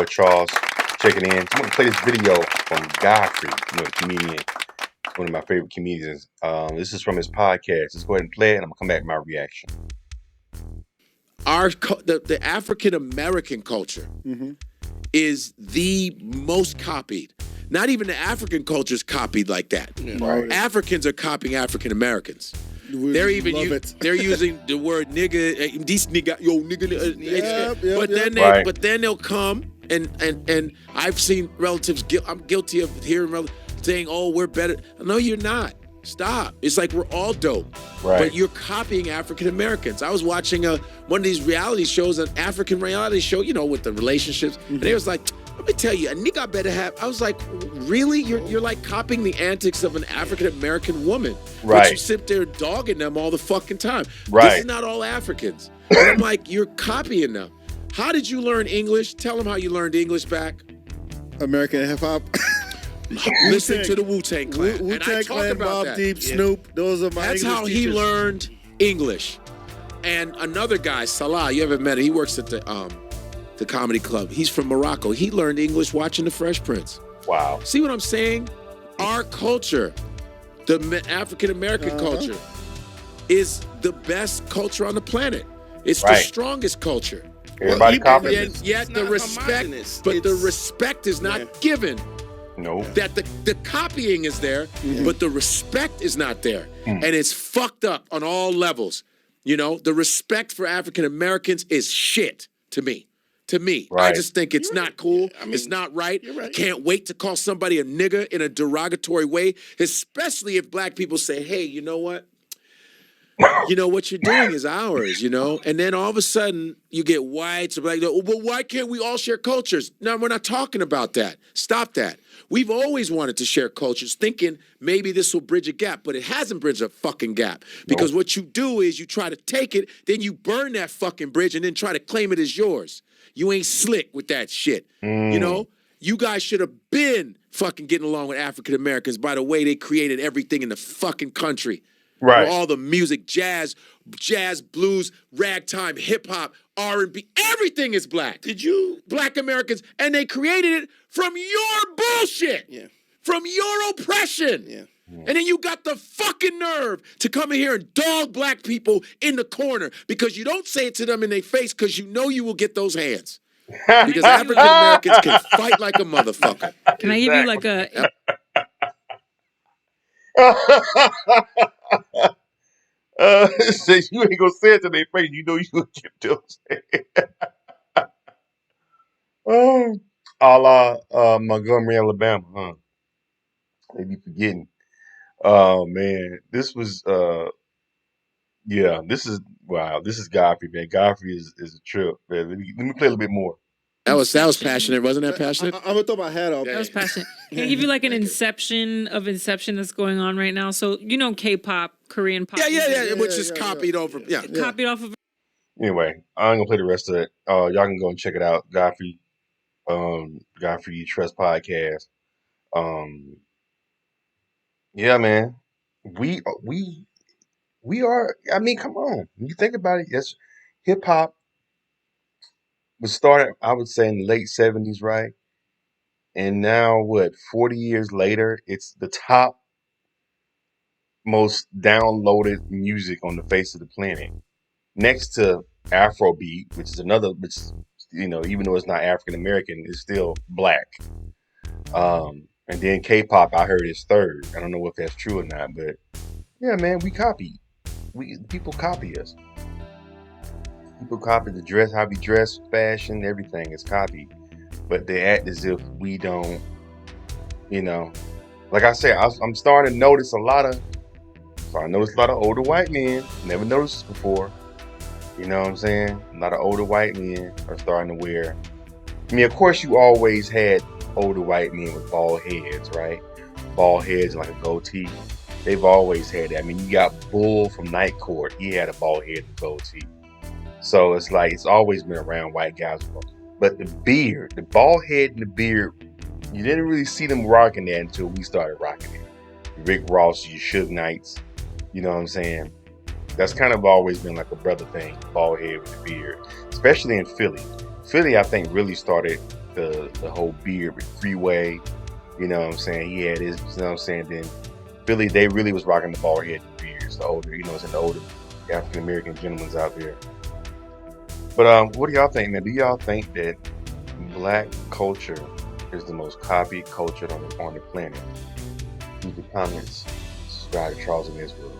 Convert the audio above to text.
Charles checking in. I'm gonna play this video from Godfrey, the comedian, one of my favorite comedians. This is from his podcast. Let's go ahead and play it, and I'm gonna come back with my reaction. The African American culture is the most copied. Not even the African culture is copied like that. Right. Africans are copying African Americans. They're using the word nigga, this nigga, yo nigga. But then they'll come and I've seen relatives. I'm guilty of hearing relatives saying, "Oh, we're better." No, you're not. Stop. It's like we're all dope. Right. But you're copying African Americans. I was watching one of these reality shows, an African reality show, with the relationships, and they was like, "Let me tell you, a nigga better have." I was like, "Really? You're like copying the antics of an African American woman, right? But you sit there dogging them all the fucking time. Right. This is not all Africans." And I'm like, "You're copying them. How did you learn English? Tell them how you learned English back." American hip hop. Listen to the Wu-Tang Clan. Wu-Tang Clan, Mobb Deep, Snoop. Those are my That's English how teachers. he learned English. And another guy, Salah, you ever met him? He works at the comedy club. He's from Morocco. He learned English watching The Fresh Prince. Wow. See what I'm saying? Our culture, the African American culture, is the best culture on the planet. It's the strongest culture. Everybody copies. And yet the respect, the respect is not given. No. That the copying is there, but the respect is not there. And it's fucked up on all levels. The respect for African Americans is shit to me. I just think it's not cool. It's not right. I can't wait to call somebody a nigger in a derogatory way, especially if black people say, "Hey, you know what? What you're doing is ours, And then all of a sudden you get whites or black, well, why can't we all share cultures? No, we're not talking about that. Stop that. We've always wanted to share cultures, thinking maybe this will bridge a gap, but it hasn't bridged a fucking gap. Because what you do is you try to take it, then you burn that fucking bridge and then try to claim it as yours. You ain't slick with that shit. You guys should have been fucking getting along with African Americans by the way they created everything in the fucking country. Right. All the music, jazz, blues, ragtime, hip hop, R&B, everything is black. Black Americans, and they created it from your bullshit, from your oppression. And then you got the fucking nerve to come in here and dog black people in the corner because you don't say it to them in their face because you know you will get those hands. Because African Americans can fight like a motherfucker. Can I give you like a... Say you ain't gonna say it to their face. You know you gonna get those. A la Montgomery, Alabama, huh? They be forgetting. Oh man, this was this is wow. This is Godfrey, man. Godfrey is a trip, man. Let me play a little bit more. That was passionate, wasn't that passionate? I'm gonna throw my hat off. That was passionate. Can I give you like an inception that's going on right now? So K-pop, Korean pop. Yeah, which is copied over. Yeah, copied off of. Anyway, I'm gonna play the rest of it. Y'all can go and check it out. Godfrey Trust Podcast. Yeah, man. We are. I mean, come on. When you think about it, yes, hip hop was started, I would say, in the late 70s, right? And now, 40 years later, it's the top most downloaded music on the face of the planet. Next to Afrobeat, which is another, even though it's not African American, it's still black. And then K-pop, I heard, is third. I don't know if that's true or not, but yeah, man, we copy. People copy us. People copy the dress, how we dress, fashion, everything is copied. But they act as if we don't, Like I said, I'm starting to notice a lot of older white men. Never noticed this before. You know what I'm saying? A lot of older white men are starting to wear. I mean, of course, you always had older white men with bald heads, right? Bald heads like a goatee. They've always had that. I mean, you got Bull from Night Court. He had a bald head and goatee. So it's like, it's always been around white guys. But the beard, the bald head and the beard, you didn't really see them rocking that until we started rocking it. Rick Ross, your Suge Knights, you know what I'm saying? That's kind of always been like a brother thing, bald head with the beard, especially in Philly. Philly, I think, really started the whole beard with Freeway. You know what I'm saying? He had his, you know what I'm saying? Then Philly, they really was rocking the bald head beards, the older, you know, it's in the older African American gentlemen out there. But what do y'all think, man? Do y'all think that Black culture is the most copied culture on the planet? Leave the comments. Subscribe to Charles and Israel.